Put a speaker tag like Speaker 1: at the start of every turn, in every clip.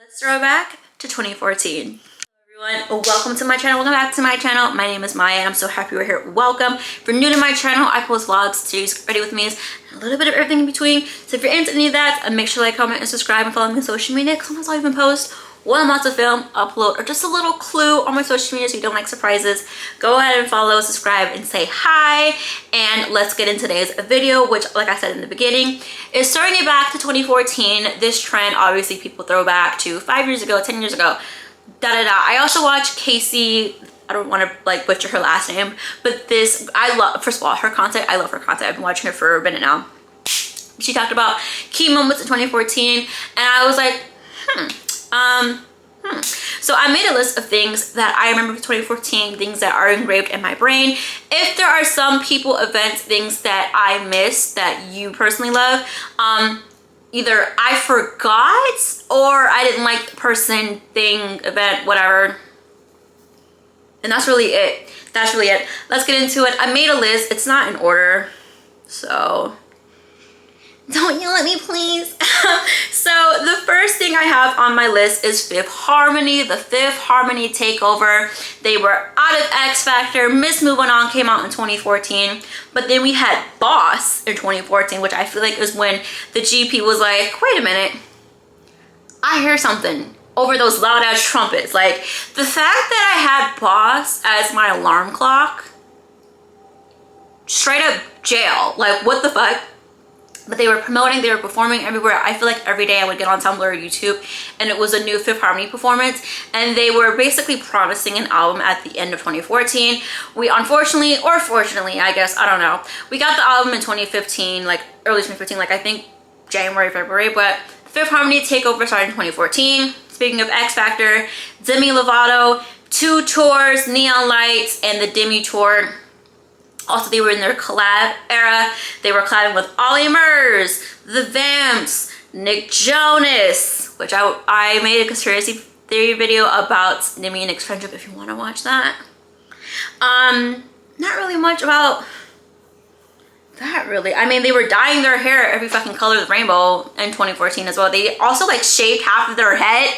Speaker 1: Let's throw back to 2014. Everyone, welcome to my channel. Welcome back to my channel. My name is Maya and I'm so happy you're here. Welcome. If you're new to my channel, I post vlogs, series, ready with me, and a little bit of everything in between. So if you're into any of that, make sure to like, comment, and subscribe, and follow me on social media, because sometimes I'll even post what I'm about to film, upload, or just a little clue on my social media so you don't like surprises. Go ahead and follow, subscribe, and say hi. And let's get into today's video, which, like I said in the beginning, is throwing it back to 2014. This trend, obviously, people throw back to 5 years ago, 10 years ago. I also watch Casey. I don't want to like butcher her last name, but this, I love, first of all, her content. I love her content. I've been watching her for a minute now. She talked about key moments in 2014, and I was like, So I made a list of things that I remember from 2014, things that are engraved in my brain. If there are some people, events, things that I missed that you personally love, either I forgot or I didn't like the person, thing, event, whatever. And that's really it. That's really it. Let's get into it. I made a list. It's not in order, so don't yell at me, please. So the first thing I have on my list is Fifth Harmony, the Fifth Harmony takeover. They were out of X Factor. Miss Moving On came out in 2014, but then we had Boss in 2014, which I feel like is when the GP was like, wait a minute, I hear something over those loud ass trumpets. Like, the fact that I had Boss as my alarm clock, straight up jail. Like, what the fuck? But they were promoting, they were performing everywhere. I feel like every day I would get on Tumblr or YouTube and it was a new Fifth Harmony performance, and they were basically promising an album at the end of 2014. We unfortunately, or fortunately, I guess, I don't know, we got the album in 2015, like early 2015, like I think January, February, but Fifth Harmony takeover started in 2014. Speaking of X Factor, Demi Lovato, 2 tours, Neon Lights, and the Demi tour. Also, they were in their collab era. They were collabing with Ollie Murs, The Vamps, Nick Jonas, which I made a conspiracy theory video about Demi and Nick's friendship if you want to watch that. Not really much about that, really. I mean, they were dyeing their hair every fucking color of the rainbow in 2014 as well. They also like shaved half of their head.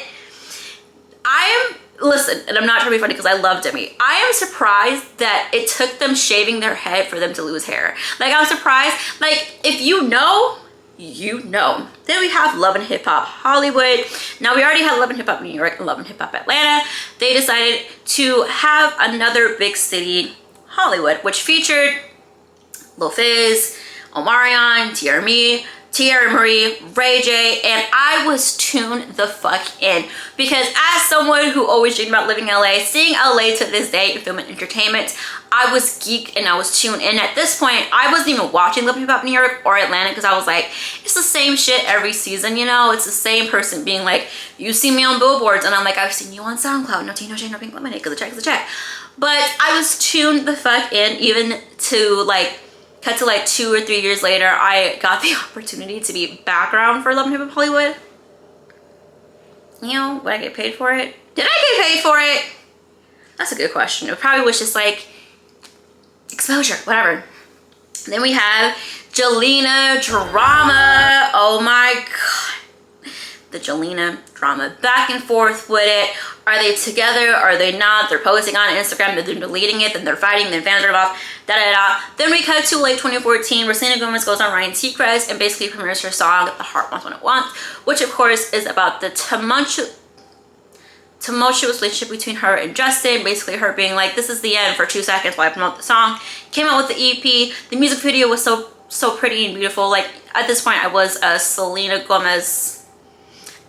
Speaker 1: Listen, and I'm not trying to be funny because I love Demi. I am surprised that it took them shaving their head for them to lose hair. Like, I was surprised. Like, if you know, you know. Then we have Love and Hip Hop Hollywood. Now, we already had Love and Hip Hop New York and Love and Hip Hop Atlanta. They decided to have another big city, Hollywood, which featured Lil Fizz, Omarion, Tierra Marie, Ray J, and I was tuned the fuck in, because as someone who always dreamed about living in LA, seeing LA to this day in film and entertainment, I was geeked and I was tuned in. At this point, I wasn't even watching Love and Hip Hop New York or Atlanta because I was like, it's the same shit every season, you know? It's the same person being like, you see me on billboards, and I'm like, I've seen you on SoundCloud, no tea, no shade, no pink lemonade, because the check is a check. But I was tuned the fuck in, even to like, cut to like 2 or 3 years later, I got the opportunity to be background for Love and Hip Hop Hollywood. You know, would I get paid for it? Did I get paid for it? That's a good question. It probably was just like exposure, whatever. Then we have Jelena drama. Oh my God. The Jelena drama. Back and forth with it. Are they together? Are they not? They're posting on Instagram, then they're deleting it, then they're fighting, then fans are off, da-da-da. Then we cut to late 2014, where Selena Gomez goes on Ryan Seacrest and basically premieres her song, The Heart Wants What It Wants, which of course is about the tumultuous relationship between her and Justin. Basically her being like, this is the end for 2 seconds while I promote the song. Came out with the EP. The music video was so pretty and beautiful. Like, at this point, I was a Selena Gomez,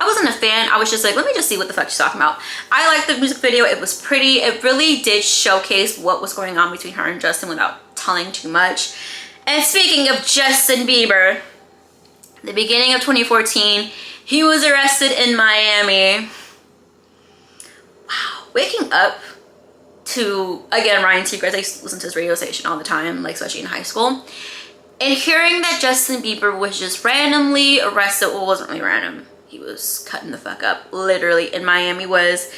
Speaker 1: I wasn't a fan. I was just like, let me just see what the fuck she's talking about. I liked the music video. It was pretty. It really did showcase what was going on between her and Justin without telling too much. And speaking of Justin Bieber, the beginning of 2014, he was arrested in Miami. Wow. Waking up to, again, Ryan Seacrest, I used to listen to his radio station all the time, like especially in high school. And hearing that Justin Bieber was just randomly arrested, well, it wasn't really random. He was cutting the fuck up, literally, in Miami was,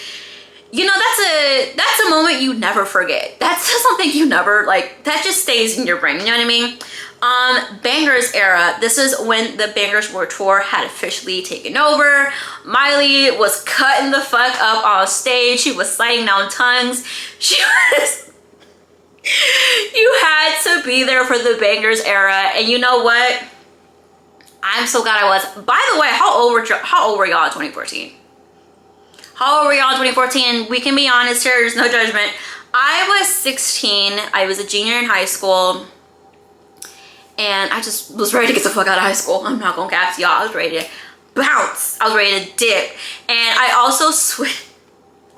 Speaker 1: you know, that's a moment you never forget. That's something you never, like, that just stays in your brain, you know what I mean? Bangers era. This is when the Bangers World Tour had officially taken over. Miley was cutting the fuck up on stage. She was sliding down tongues. She was... You had to be there for the Bangers era. And you know what? I'm so glad I was. By the way, how old were y'all in 2014? How old were y'all in 2014? We can be honest here. There's no judgment. I was 16. I was a junior in high school. And I just was ready to get the fuck out of high school. I'm not gonna cap to y'all. I was ready to bounce. I was ready to dip. And I also switched.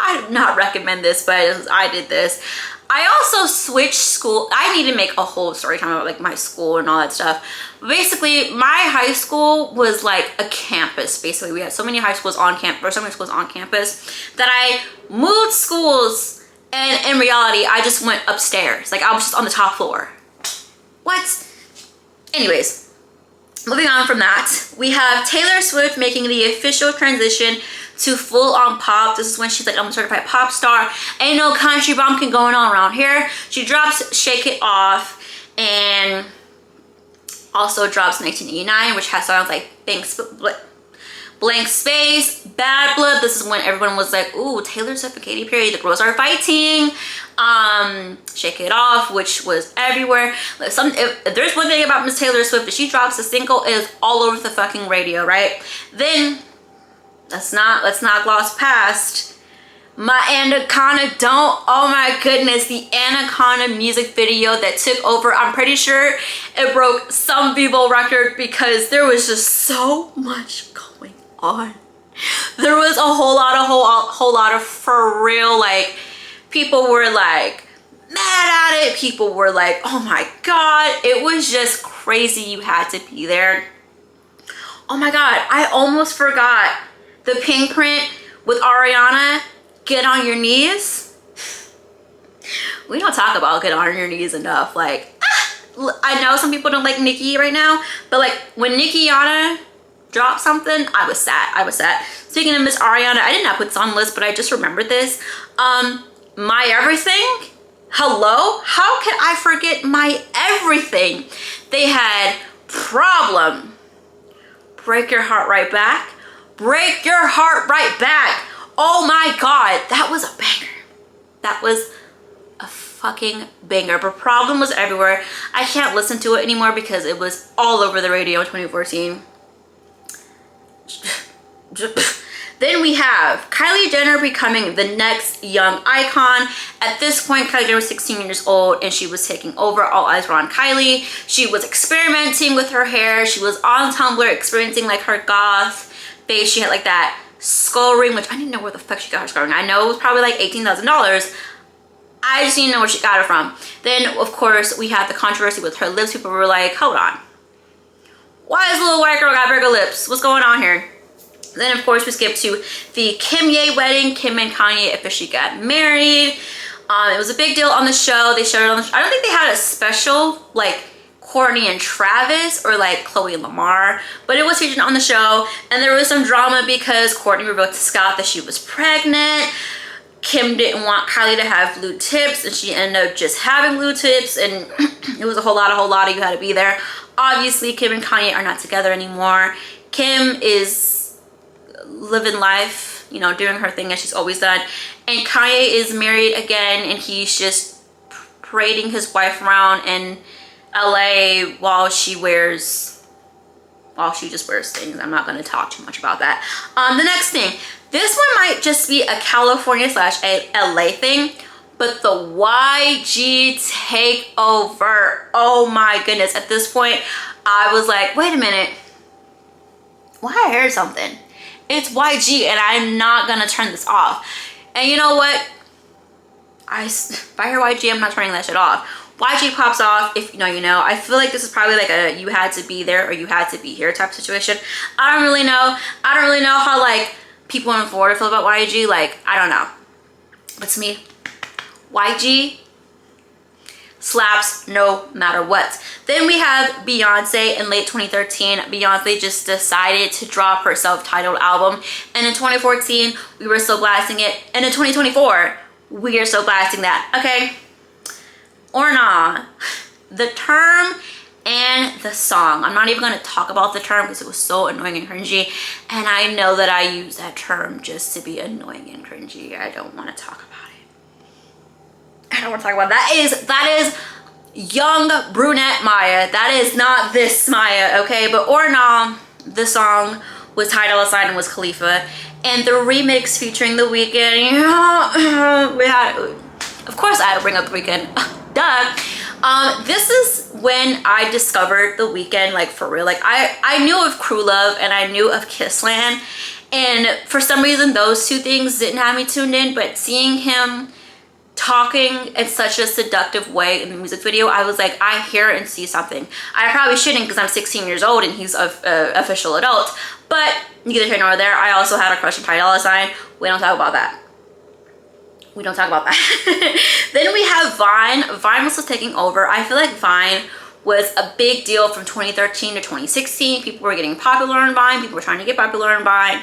Speaker 1: I do not recommend this, but I did this. I also switched school. I need to make a whole story time about like my school and all that stuff. Basically, my high school was like a campus. Basically, we had so many high schools on campus, or so many schools on campus, that I moved schools. And in reality, I just went upstairs. Like I was just on the top floor. What? Anyways, moving on from that, we have Taylor Swift making the official transition to full-on pop. This is when she's like, I'm a certified pop star. Ain't no country bumpkin going on around here. She drops Shake It Off and also drops 1989, which has songs like Blank Space, Bad Blood. This is when everyone was like, ooh, Taylor Swift and Katy Perry, the girls are fighting. Shake It Off, which was everywhere. If there's one thing about Miss Taylor Swift, if she drops a single, it is all over the fucking radio, right? Then let's not gloss past my Anaconda Don't. Oh my goodness, the Anaconda music video that took over. I'm pretty sure it broke some Vivo record because there was just so much going on. There was a whole lot of for real, like, people were like mad at it. People were like, oh my god. It was just crazy. You had to be there. Oh my god, I almost forgot the pink print with Ariana, Get On Your Knees. We don't talk about Get On Your Knees enough. Like, I know some people don't like Nicki right now, but like when Nickiana dropped something, I was sad. Speaking of Miss Ariana, I did not put this on the list, but I just remembered this. My Everything. Hello? How can I forget My Everything? They had Problem, Break Your Heart Right Back, Break Your Heart Right Back. Oh my god, that was a banger. That was a fucking banger. But Problem was everywhere. I can't listen to it anymore because it was all over the radio in 2014. Then we have Kylie Jenner becoming the next young icon. At this point, Kylie Jenner was 16 years old and she was taking over. All eyes were on Kylie. She was experimenting with her hair. She was on Tumblr experiencing like her goth face. She had like that skull ring, which I didn't know where the fuck she got her skull ring. I know it was probably like $18,000. I just didn't know where she got it from. Then, of course, we had the controversy with her lips. People were like, hold on. Why is little white girl got bigger lips? What's going on here? Then, of course, we skip to the Kim Ye wedding. Kim and Kanye officially got married. It was a big deal on the show. They showed it on the show. I don't think they had a special, like, Kourtney and Travis or, like, Chloe and Lamar. But it was featured on the show. And there was some drama because Kourtney revealed to Scott that she was pregnant. Kim didn't want Kylie to have blue tips. And she ended up just having blue tips. And it was a whole lot of you had to be there. Obviously, Kim and Kanye are not together anymore. Kim is living life, you know, doing her thing as she's always done, and Kanye is married again, and he's just parading his wife around in LA while she just wears things. I'm not going to talk too much about that. The next thing, this one might just be a California / LA thing, but the YG takeover. Oh my goodness. At this point, I was like, wait a minute. Well, I heard something. It's YG and I'm not gonna turn this off. And you know what? If I hear YG, I'm not turning that shit off. YG pops off. If you know, you know. I feel like this is probably like a you had to be there or you had to be here type situation. I don't really know. I don't really know how like people in Florida feel about YG. Like, I don't know. But to me, YG slaps no matter what. Then we have Beyonce in late 2013. Beyonce just decided to drop her self-titled album. And in 2014, we were still blasting it. And in 2024, we are still blasting that. Okay? Or nah. The term and the song. I'm not even going to talk about the term because it was so annoying and cringy, and I know that I use that term just to be annoying and cringy. I don't want to talk about it. I don't want to talk about it. That is young brunette Maya. That is not this Maya, okay? But or nah, the song was Ty Dolla $ign and was Khalifa, and the remix featuring The Weeknd. We had, of course, I had to bring up The Weeknd. Duh. This is when I discovered The Weeknd, like for real. Like I knew of Crew Love and I knew of Kissland, and for some reason those two things didn't have me tuned in, but seeing him talking in such a seductive way in the music video, I was like, I hear and see something. I probably shouldn't because I'm 16 years old and he's an official adult, but neither here nor there. I also had a crush on Ty Dolla $ign. We don't talk about that. We don't talk about that. Then we have Vine. Vine was taking over. I feel like Vine was a big deal from 2013 to 2016. People were getting popular on Vine. People were trying to get popular on Vine.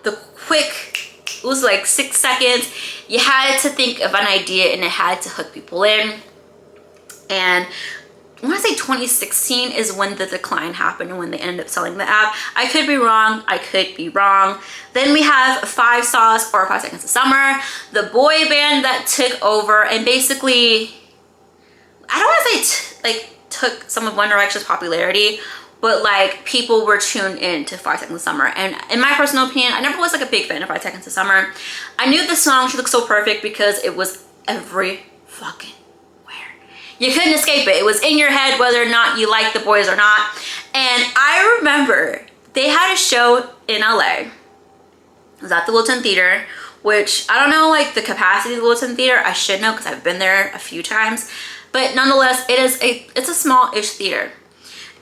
Speaker 1: The quick, it was like 6 seconds. You had to think of an idea and it had to hook people in. And I want to say 2016 is when the decline happened and when they ended up selling the app. I could be wrong. I could be wrong. Then we have 5 Sauce or 5 Seconds of Summer, the boy band that took over and basically, I don't want to say like took some of One Direction's popularity, but like people were tuned in to 5 Seconds of Summer. And in my personal opinion, I never was like a big fan of 5 Seconds of Summer. I knew the song should look so perfect because it was every fucking, you couldn't escape it. It was in your head whether or not you liked the boys or not. And I remember they had a show in LA. It was at the Wilton Theater, which I don't know like the capacity of the Wilton Theater. I should know because I've been there a few times. But nonetheless, it's a small-ish theater.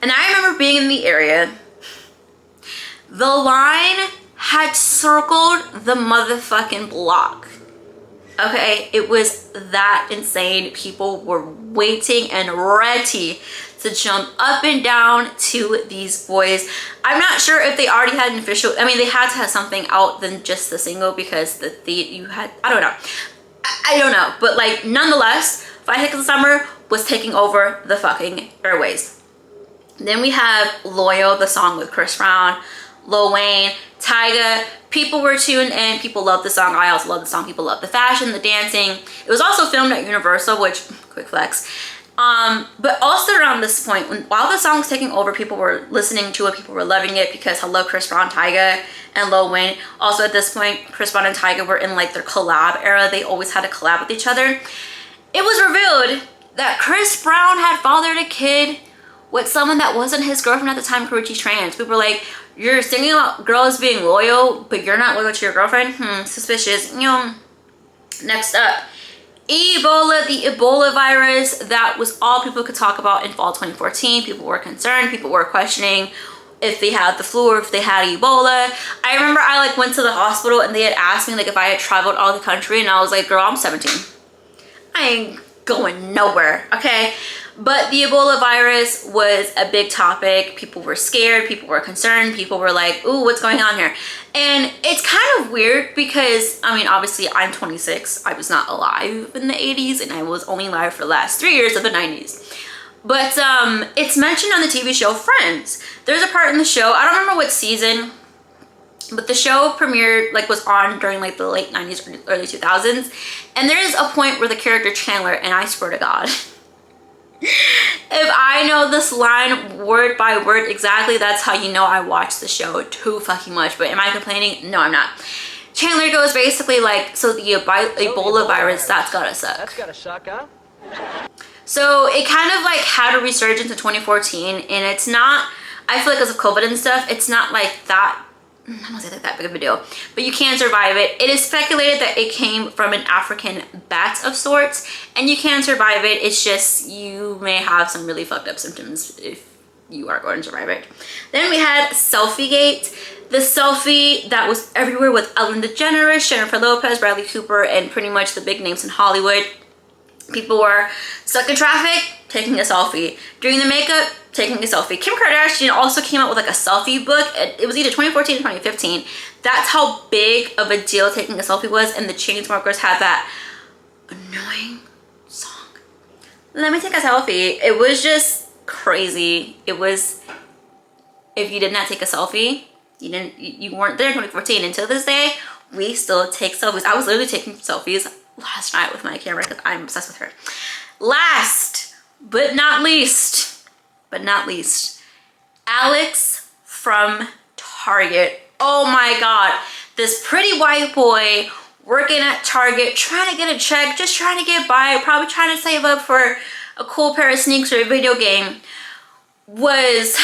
Speaker 1: And I remember being in the area. The line had circled the motherfucking block. Okay, it was that insane. People were waiting and ready to jump up and down to these boys. I'm not sure if they already had an official, I mean, they had to have something out than just the single because you had, I don't know. I don't know, but like nonetheless, 5 Seconds of Summer was taking over the fucking airways. Then we have Loyal, the song with Chris Brown, Lil Wayne, Tyga. People were tuned in. People loved the song. I also love the song. People loved the fashion, the dancing. It was also filmed at Universal, which, quick flex. But also around this point, while the song was taking over, people were listening to it. People were loving it because hello, Chris Brown, Tyga, and Lil Wayne. Also at this point, Chris Brown and Tyga were in like their collab era. They always had to collab with each other. It was revealed that Chris Brown had fathered a kid with someone that wasn't his girlfriend at the time, Karrueche Trans. People were like, you're singing about girls being loyal, but you're not loyal to your girlfriend? Suspicious. You know, next up, Ebola, the Ebola virus. That was all people could talk about in fall 2014. People were concerned. People were questioning if they had the flu or if they had Ebola. I remember I like went to the hospital and they had asked me like if I had traveled all the country, and I was like, girl, I'm 17. I ain't going nowhere, okay? But the Ebola virus was a big topic. People were scared. People were concerned. People were like, ooh, what's going on here? And it's kind of weird because, I mean, obviously I'm 26. I was not alive in the 80s and I was only alive for the last 3 years of the 90s. But it's mentioned on the TV show Friends. There's a part in the show, I don't remember what season, but the show premiered, like was on during like the late 90s, early 2000s. And there is a point where the character Chandler, and I swear to God, if I know this line word by word exactly, that's how you know I watched the show too fucking much. But am I complaining? No, I'm not. Chandler goes basically like, so the Ebola virus, that's gotta suck.
Speaker 2: That's gotta suck, huh?
Speaker 1: So it kind of like had a resurgence in 2014, and it's not, I feel like because of COVID and stuff, it's not like that, I don't say that big of a deal, but you can survive it. It is speculated that it came from an African bat of sorts, and you can survive it. It's just you may have some really fucked up symptoms if you are going to survive it. Then we had Selfiegate, the selfie that was everywhere with Ellen DeGeneres, Jennifer Lopez, Bradley Cooper, and pretty much the big names in Hollywood. People were stuck in traffic, taking a selfie. Doing the makeup, taking a selfie. Kim Kardashian also came out with like a selfie book. It was either 2014 or 2015. That's how big of a deal taking a selfie was, and the Chainsmokers had that annoying song, "Let Me Take a Selfie." It was just crazy. It was, if you did not take a selfie, you weren't there in 2014. Until this day, we still take selfies. I was literally taking selfies last night with my camera because I'm obsessed with her. Last but not least, Alex from Target. Oh my God, this pretty white boy working at Target, trying to get a check, just trying to get by, probably trying to save up for a cool pair of sneakers or a video game, was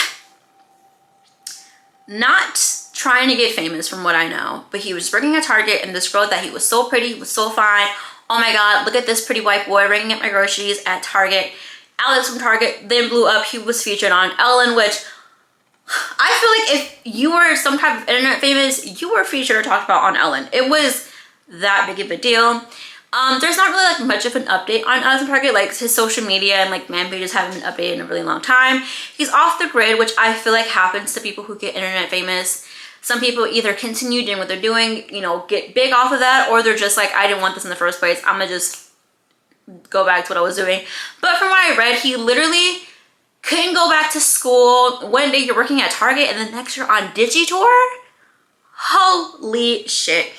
Speaker 1: not trying to get famous from what I know, but he was working at Target, and this girl that he was so pretty, he was so fine. Oh my God, look at this pretty white boy ringing up my groceries at Target. Alex from Target then blew up. He was featured on Ellen, which I feel like if you were some type of internet famous, you were featured or talked about on Ellen. It was that big of a deal. There's not really like much of an update on Alex from Target. Like his social media and like man pages haven't been updated in a really long time. He's off the grid, which I feel like happens to people who get internet famous. Some people either continue doing what they're doing, you know, get big off of that, or they're just like, I didn't want this in the first place. I'm gonna just go back to what I was doing. But from what I read, he literally couldn't go back to school. One day you're working at Target and the next you're on DigiTour. Holy shit.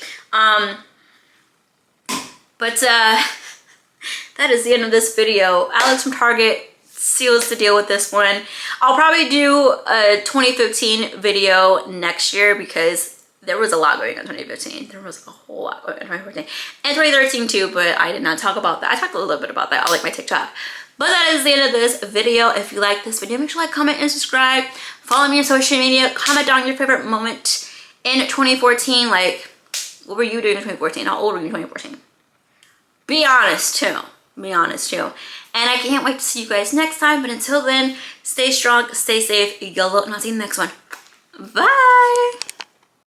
Speaker 1: But that is the end of this video. Alex from Target seals the deal with this one. I'll probably do a 2015 video next year because there was a lot going on in 2015. There was a whole lot going on in 2014 and 2013 too, but I did not talk about that. I talked a little bit about that on like my TikTok. But that is the end of this video. If you like this video, make sure to like, comment, and subscribe. Follow me on social media. Comment down your favorite moment in 2014. Like, what were you doing in 2014? How old were you in 2014? Be honest too. Be honest too. And I can't wait to see you guys next time. But until then, stay strong, stay safe, YOLO, and I'll see you in the next one. Bye.